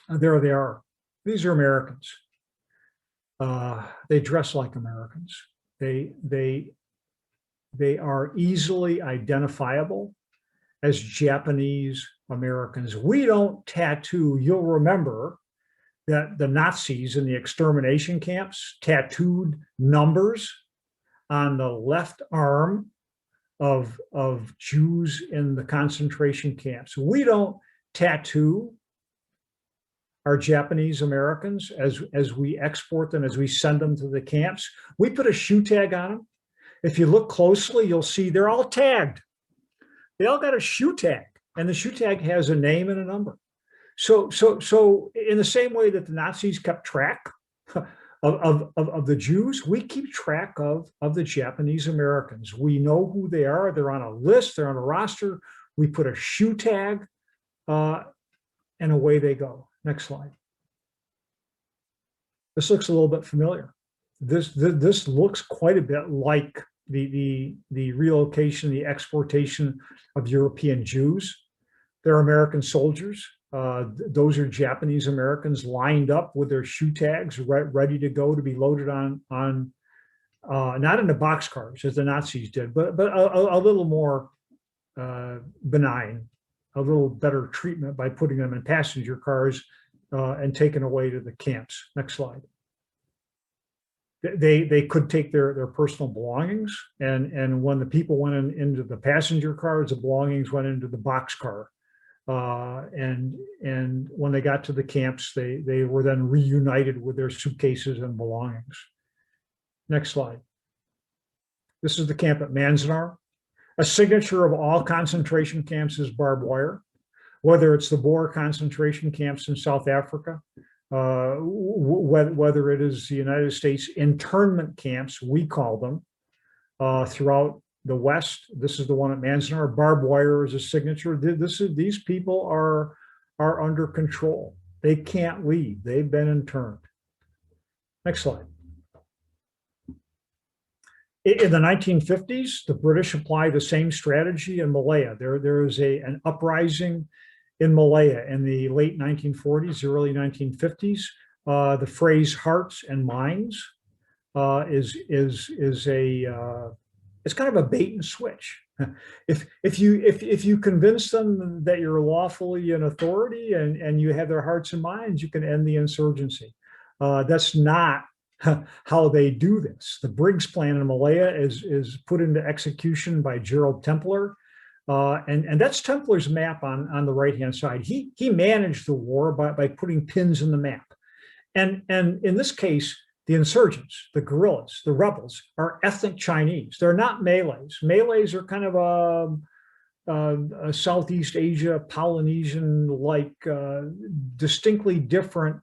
There they are. These are Americans. They dress like Americans. They are easily identifiable as Japanese Americans. We don't tattoo. You'll remember that the Nazis in the extermination camps tattooed numbers on the left arm of Jews in the concentration camps. We don't tattoo our Japanese Americans as we export them, as we send them to the camps. We put a shoe tag on them. If you look closely, you'll see they're all tagged. They all got a shoe tag, and the shoe tag has a name and a number. So in the same way that the Nazis kept track of the Jews, we keep track of the Japanese Americans. We know who they are. They're on a list. They're on a roster. We put a shoe tag, and away they go. Next slide. This looks a little bit familiar. This looks quite a bit like the relocation, the exportation of European Jews. They're American soldiers. Those are Japanese Americans lined up with their shoe tags, ready to go to be loaded on not into boxcars as the Nazis did, but a little more benign, a little better treatment by putting them in passenger cars and taken away to the camps. Next slide. They could take their personal belongings, and when the people went into the passenger cars, the belongings went into the boxcar. And when they got to the camps, they were then reunited with their suitcases and belongings. Next slide. This is the camp at Manzanar. A signature of all concentration camps is barbed wire, whether it's the Boer concentration camps in South Africa, whether it is the United States internment camps, we call them, throughout the West. This is the one at Manzanar. Barbed wire is a signature. These people are under control. They can't leave. They've been interned. Next slide. In the 1950s, the British applied the same strategy in Malaya. There is an uprising in Malaya in the late 1940s, early 1950s. The phrase "hearts and minds" is it's kind of a bait and switch. If you convince them that you're lawfully in authority and you have their hearts and minds, you can end the insurgency. That's not how they do this. The Briggs plan in Malaya is put into execution by Gerald Templer, and that's Templer's map on the right-hand side. He managed the war by putting pins in the map, and in this case, the insurgents, the guerrillas, the rebels are ethnic Chinese. They're not Malays. Malays are kind of a Southeast Asia, Polynesian-like, distinctly different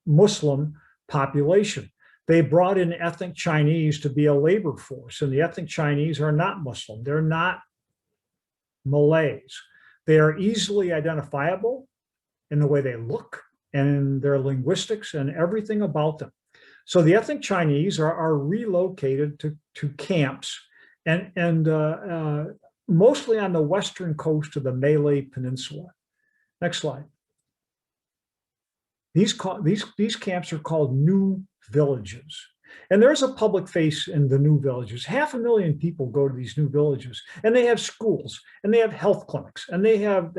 Muslim population. They brought in ethnic Chinese to be a labor force, and the ethnic Chinese are not Muslim. They're not Malays. They are easily identifiable in the way they look and in their linguistics and everything about them. So the ethnic Chinese are relocated to camps and mostly on the western coast of the Malay Peninsula. Next slide. These camps are called new villages. And there's a public face in the new villages. 500,000 people go to these new villages, and they have schools, and they have health clinics, and they have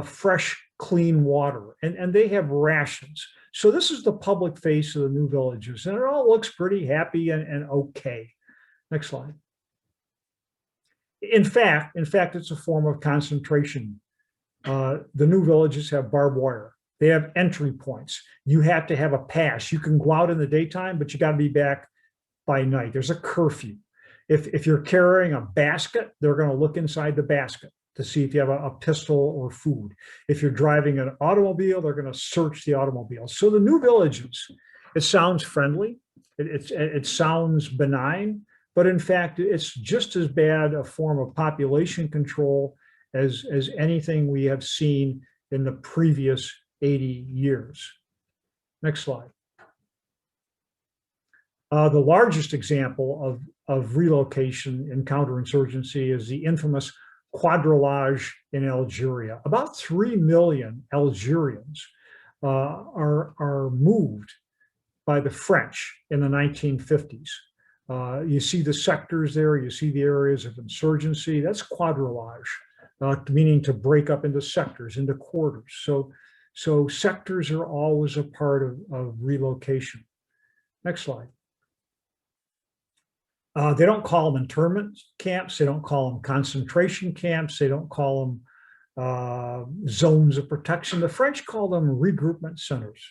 fresh, clean water, and they have rations. So this is the public face of the new villages, and it all looks pretty happy and okay. Next slide. In fact, it's a form of concentration. The new villages have barbed wire. They have entry points. You have to have a pass. You can go out in the daytime, but you got to be back by night. There's a curfew. If you're carrying a basket, they're going to look inside the basket to see if you have a pistol or food. If you're driving an automobile, they're going to search the automobile. So the new villages, it sounds friendly. It sounds benign, but in fact, it's just as bad a form of population control as anything we have seen in the previous 80 years. Next slide. The largest example of relocation in counterinsurgency is the infamous Quadrillage in Algeria. About 3 million Algerians are moved by the French in the 1950s. You see the sectors there, you see the areas of insurgency. That's quadrillage, meaning to break up into sectors, into quarters. So sectors are always a part of relocation. Next slide. They don't call them internment camps. They don't call them concentration camps. They don't call them zones of protection. The French call them regroupment centers.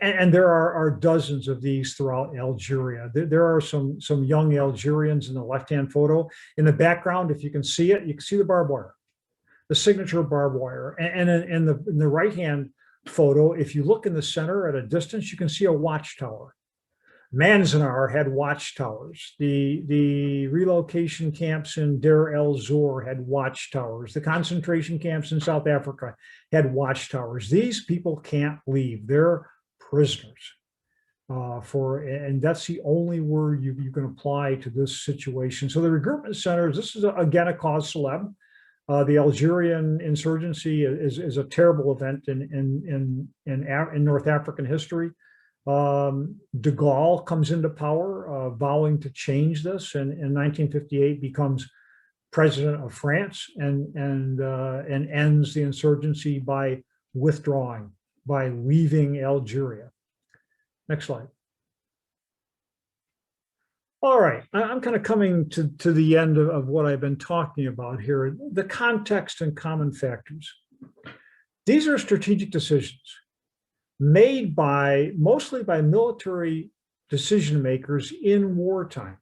And there are dozens of these throughout Algeria. There are some young Algerians in the left-hand photo. In the background, if you can see it, you can see the barbed wire, the signature barbed wire. And in the right-hand photo, if you look in the center at a distance, you can see a watchtower. Manzanar had watchtowers. The relocation camps in Deir el-Zor had watchtowers. The concentration camps in South Africa had watchtowers. These people can't leave. They're prisoners. And that's the only word you can apply to this situation. So the regroupment centers, this is again a cause célèbre. The Algerian insurgency is a terrible event in North African history. De Gaulle comes into power, vowing to change this, and in 1958 becomes president of France and ends the insurgency by withdrawing, by leaving Algeria. Next slide. All right, I'm kind of coming to the end of what I've been talking about here. The context and common factors. These are strategic decisions made mostly by military decision makers in wartime.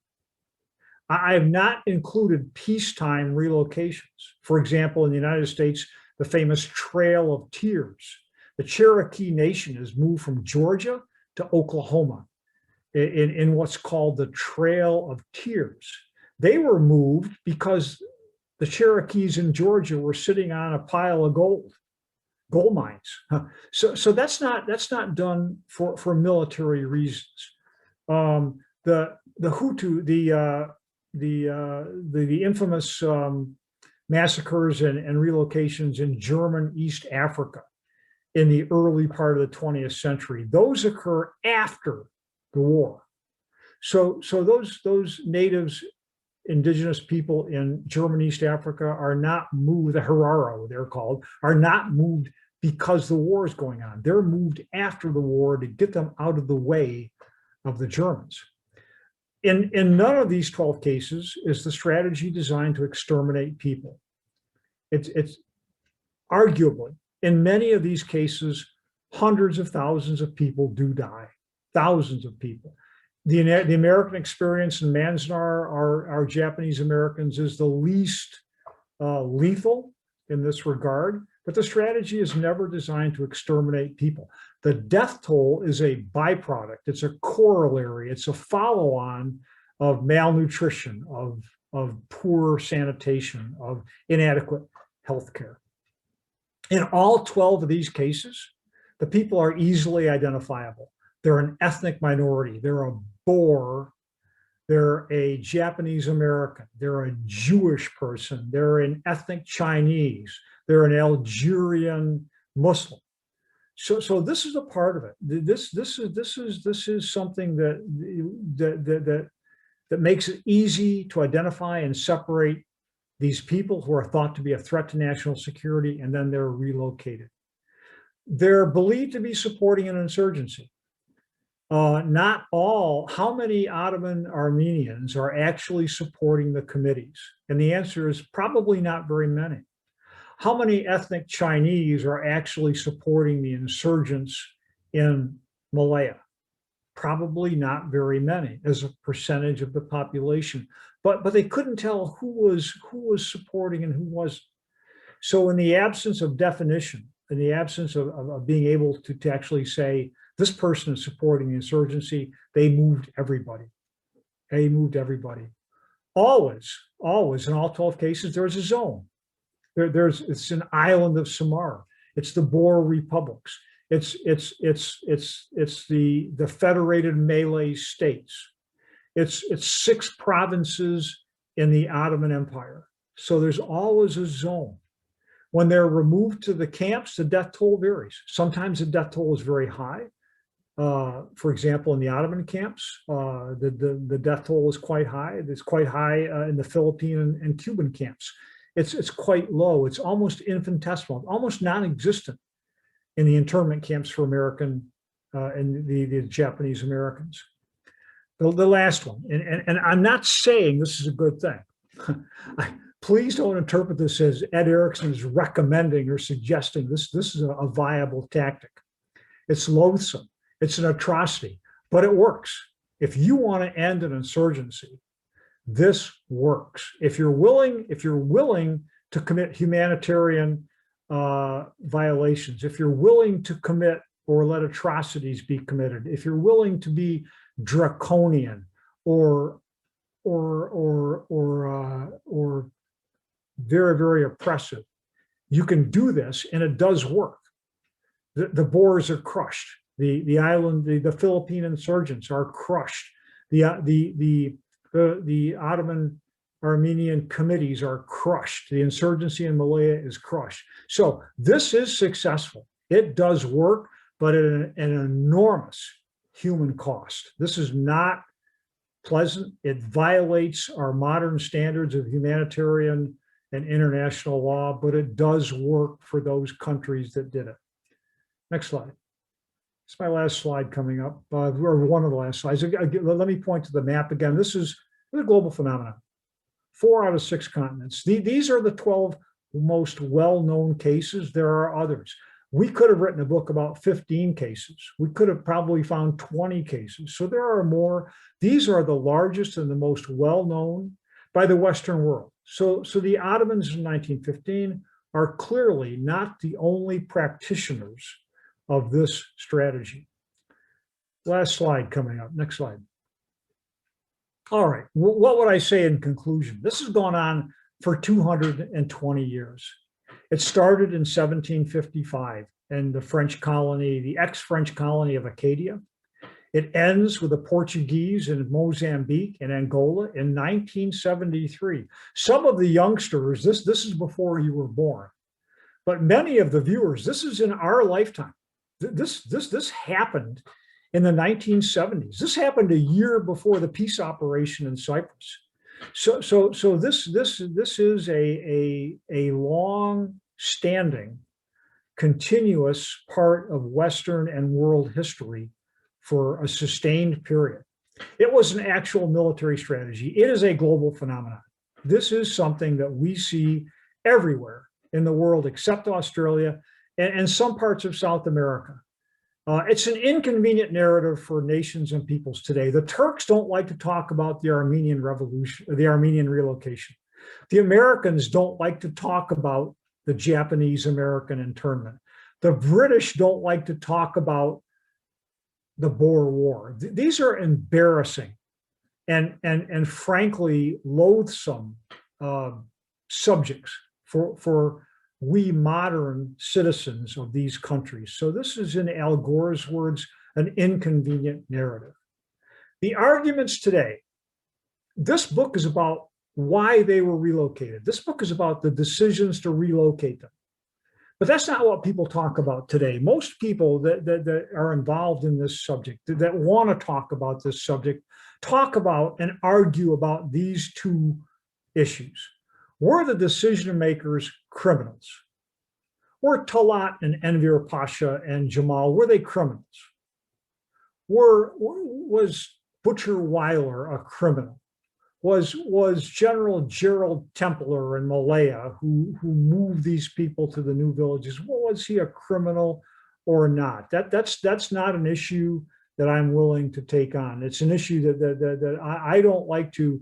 I have not included peacetime relocations. For example, in the United States, the famous Trail of Tears. The Cherokee Nation is moved from Georgia to Oklahoma in what's called the Trail of Tears. They were moved because the Cherokees in Georgia were sitting on a pile of gold mines. So that's not done for military reasons. The Hutu, the infamous massacres and relocations in German East Africa in the early part of the 20th century, those occur after the war. So those natives, indigenous people in German East Africa are not moved, the Herero they're called, are not moved because the war is going on. They're moved after the war to get them out of the way of the Germans. In none of these 12 cases is the strategy designed to exterminate people. It's arguably, in many of these cases, hundreds of thousands of people do die, thousands of people. The American experience in Manzanar, our Japanese Americans, is the least lethal in this regard, but the strategy is never designed to exterminate people. The death toll is a byproduct, it's a corollary, it's a follow-on of malnutrition, of poor sanitation, of inadequate healthcare. In all 12 of these cases, the people are easily identifiable. They're an ethnic minority, they're a Boer, they're a Japanese American, they're a Jewish person, they're an ethnic Chinese, they're an Algerian Muslim. So this is a part of it. This is something that makes it easy to identify and separate these people who are thought to be a threat to national security, and then they're relocated. They're believed to be supporting an insurgency. Not all, how many Ottoman-Armenians are actually supporting the committees? And the answer is probably not very many. How many ethnic Chinese are actually supporting the insurgents in Malaya? Probably not very many as a percentage of the population, but they couldn't tell who was supporting and who wasn't. So in the absence of definition, in the absence of being able to actually say, this person is supporting the insurgency, they moved everybody. They moved everybody. Always, in all 12 cases, there's a zone. It's an island of Samara. It's the Boer republics. It's the federated Malay states. It's 6 provinces in the Ottoman Empire. So there's always a zone. When they're removed to the camps, the death toll varies. Sometimes the death toll is very high. For example, in the Ottoman camps, the death toll is quite high. It's quite high in the Philippine and Cuban camps. It's quite low. It's almost infinitesimal, almost non-existent in the internment camps for American and the Japanese Americans. The last one, and I'm not saying this is a good thing. Please don't interpret this as Ed Erickson is recommending or suggesting this is a viable tactic. It's loathsome. It's an atrocity, but it works. If you want to end an insurgency, this works. If you're willing to commit humanitarian violations, if you're willing to commit or let atrocities be committed, if you're willing to be draconian or very, very oppressive, you can do this, and it does work. The Boers are crushed. The Philippine insurgents are crushed. The Ottoman-Armenian committees are crushed. The insurgency in Malaya is crushed. So this is successful. It does work, but at an enormous human cost. This is not pleasant. It violates our modern standards of humanitarian and international law, but it does work for those countries that did it. Next slide. It's my last slide coming up, or one of the last slides. Let me point to the map again. This is a global phenomenon. 4 out of 6 continents. These are the 12 most well-known cases. There are others. We could have written a book about 15 cases. We could have probably found 20 cases. So there are more. These are the largest and the most well-known by the Western world. So the Ottomans in 1915 are clearly not the only practitioners of this strategy. Last slide coming up. Next slide. All right. What would I say in conclusion? This has gone on for 220 years. It started in 1755 in the French colony, the ex-French colony of Acadia. It ends with the Portuguese in Mozambique and Angola in 1973. Some of the youngsters, this is before you were born, but many of the viewers, this is in our lifetime. This happened in the 1970s. This happened a year before the peace operation in Cyprus. So this is a long-standing, continuous part of Western and world history for a sustained period. It was an actual military strategy. It is a global phenomenon. This is something that we see everywhere in the world except Australia and some parts of South America. It's an inconvenient narrative for nations and peoples today. The Turks don't like to talk about the Armenian Revolution, the Armenian relocation. The Americans don't like to talk about the Japanese-American internment. The British don't like to talk about the Boer War. These are embarrassing and frankly loathsome subjects for we modern citizens of these countries. So this is, in Al Gore's words, an inconvenient narrative. The arguments today, this book is about why they were relocated. This book is about the decisions to relocate them. But that's not what people talk about today. Most people that are involved in this subject, that want to talk about this subject, talk about and argue about these two issues. Were the decision makers criminals? Were Talat and Enver Pasha and Jamal, were they criminals? Was Butcher Weiler a criminal? Was General Gerald Templer in Malaya, who moved these people to the new villages, was he a criminal or not? That's not an issue that I'm willing to take on. It's an issue that I don't like to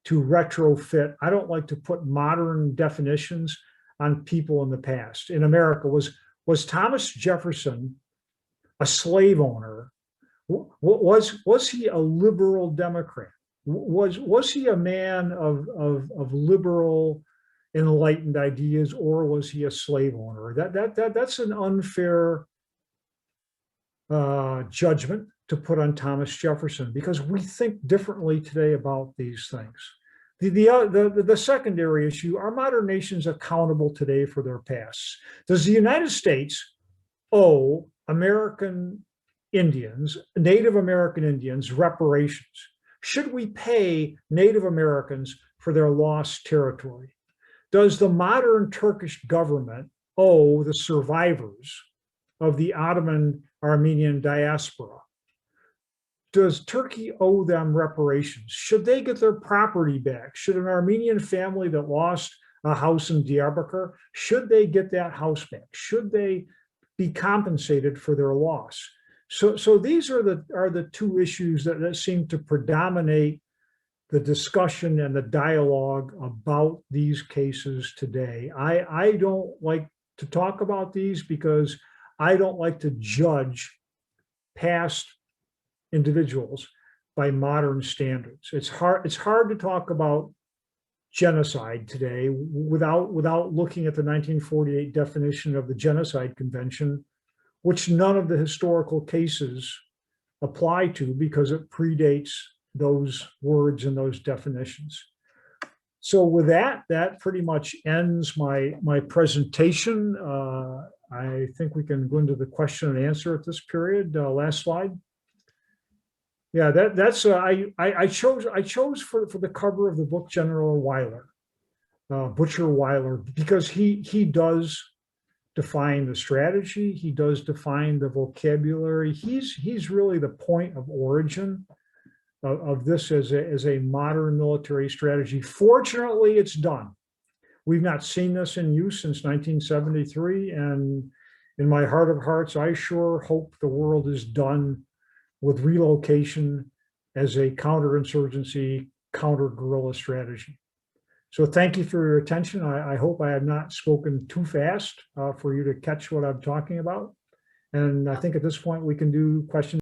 retrofit. I don't like to put modern definitions on people in the past. In America, was Thomas Jefferson a slave owner? Was he a liberal Democrat? Was he a man of liberal, enlightened ideas, or was he a slave owner? That's an unfair judgment to put on Thomas Jefferson, because we think differently today about these things. The secondary issue: are modern nations accountable today for their pasts? Does the United States owe American Indians, Native American Indians, reparations? Should we pay Native Americans for their lost territory? Does the modern Turkish government owe the survivors of the Ottoman-Armenian diaspora? Does Turkey owe them reparations? Should they get their property back? Should an Armenian family that lost a house in Diyarbakir, should they get that house back? Should they be compensated for their loss? So these are the two issues that seem to predominate the discussion and the dialogue about these cases today. I don't like to talk about these because I don't like to judge past individuals by modern standards. It's hard to talk about genocide today without looking at the 1948 definition of the Genocide Convention, which none of the historical cases apply to because it predates those words and those definitions. So with that pretty much ends my presentation. I think we can go into the question and answer at this period. Last slide. Yeah, I chose for the cover of the book General Weiler, Butcher Weiler, because he does define the strategy. He does define the vocabulary. He's really the point of origin of this as a modern military strategy. Fortunately, it's done. We've not seen this in use since 1973, and in my heart of hearts, I sure hope the world is done with relocation as a counterinsurgency, counter-guerrilla strategy. So thank you for your attention. I hope I have not spoken too fast for you to catch what I'm talking about. And I think at this point we can do questions.